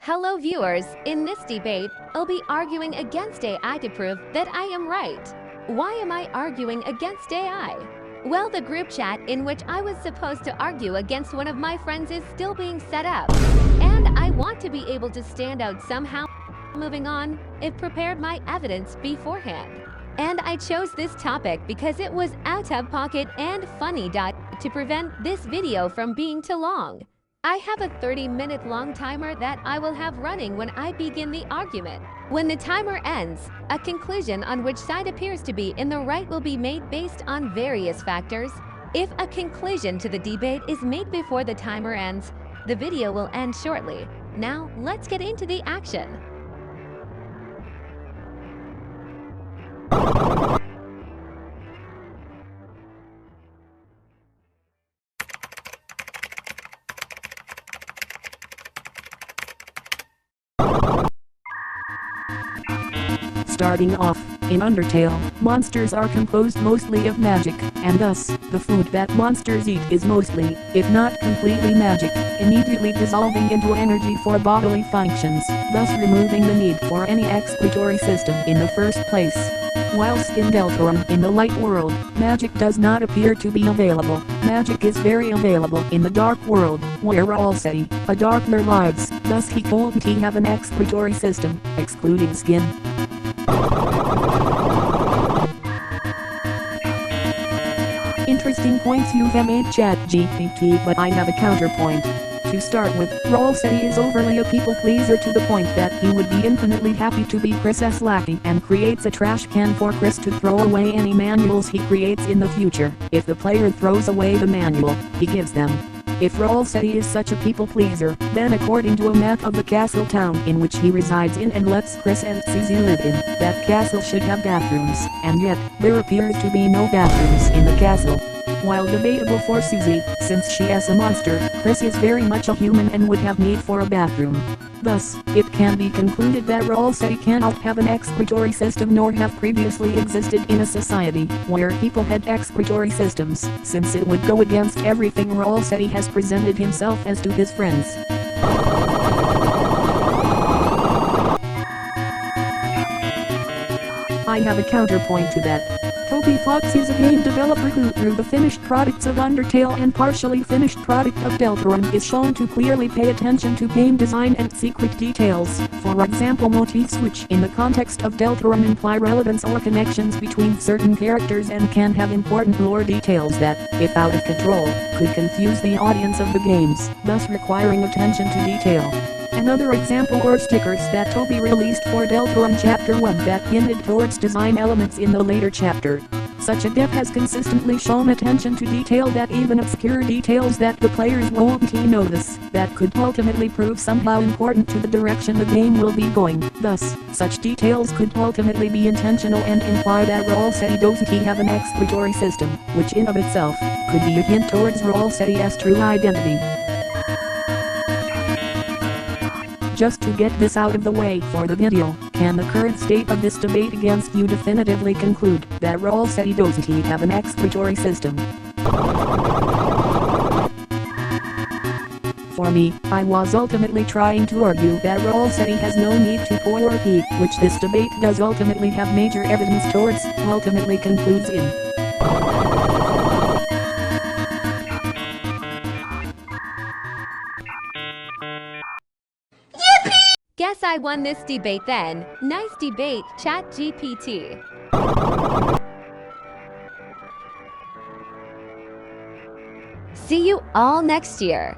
Hello viewers, in this debate, I'll be arguing against AI to prove that I am right. Why am I arguing against AI? Well, the group chat in which I was supposed to argue against one of my friends is still being set up. And I want to be able to stand out somehow. Moving on, I've prepared my evidence beforehand. And I chose this topic because it was out of pocket and funny. To prevent this video from being too long, I have a 30-minute long timer that I will have running when I begin the argument. When the timer ends, a conclusion on which side appears to be in the right will be made based on various factors. If a conclusion to the debate is made before the timer ends, the video will end shortly. Now, let's get into the action. Starting off, in Undertale, monsters are composed mostly of magic, and thus, the food that monsters eat is mostly, if not completely magic, immediately dissolving into energy for bodily functions, thus removing the need for any excretory system in the first place. Whilst in Deltarune in the light world, magic does not appear to be available. Magic is very available in the dark world, where Ralsei, a darkner lives, thus he couldn't have an excretory system, excluding skin. Interesting points you have made, ChatGPT, but I have a counterpoint. To start with, Ralsei is overly a people pleaser to the point that he would be infinitely happy to be Chris's lackey and creates a trash can for Chris to throw away any manuals he creates in the future. If the player throws away the manual, he gives them. If Ralsei is such a people pleaser, then according to a map of the castle town in which he resides in and lets Chris and Susie live in, that castle should have bathrooms, and yet, there appears to be no bathrooms in the castle. While debatable for Susie, since she is a monster, Chris is very much a human and would have need for a bathroom. Thus, it can be concluded that Ralsei cannot have an excretory system nor have previously existed in a society where people had excretory systems, since it would go against everything Ralsei has presented himself as to his friends. I have a counterpoint to that. Toby Fox is a game developer who, through the finished products of Undertale and partially finished product of Deltarune, is shown to clearly pay attention to game design and secret details. For example, motifs which in the context of Deltarune imply relevance or connections between certain characters and can have important lore details that, if out of control, could confuse the audience of the games, thus requiring attention to detail. Another example were stickers that Toby released for Deltarune Chapter 1 that hinted towards design elements in the later chapter. Such a dev has consistently shown attention to detail that even obscure details that the players won't notice, that could ultimately prove somehow important to the direction the game will be going. Thus, such details could ultimately be intentional and imply that Ralsei doesn't have an excretory system, which in of itself, could be a hint towards Ralsei's true identity. Just to get this out of the way for the video, can the current state of this debate against you definitively conclude that Ralsei doesn't have an excretory system? For me, I was ultimately trying to argue that Ralsei has no need to poo or pee, which this debate does ultimately have major evidence towards, ultimately concludes in. Guess I won this debate then. Nice debate, ChatGPT. See you all next year.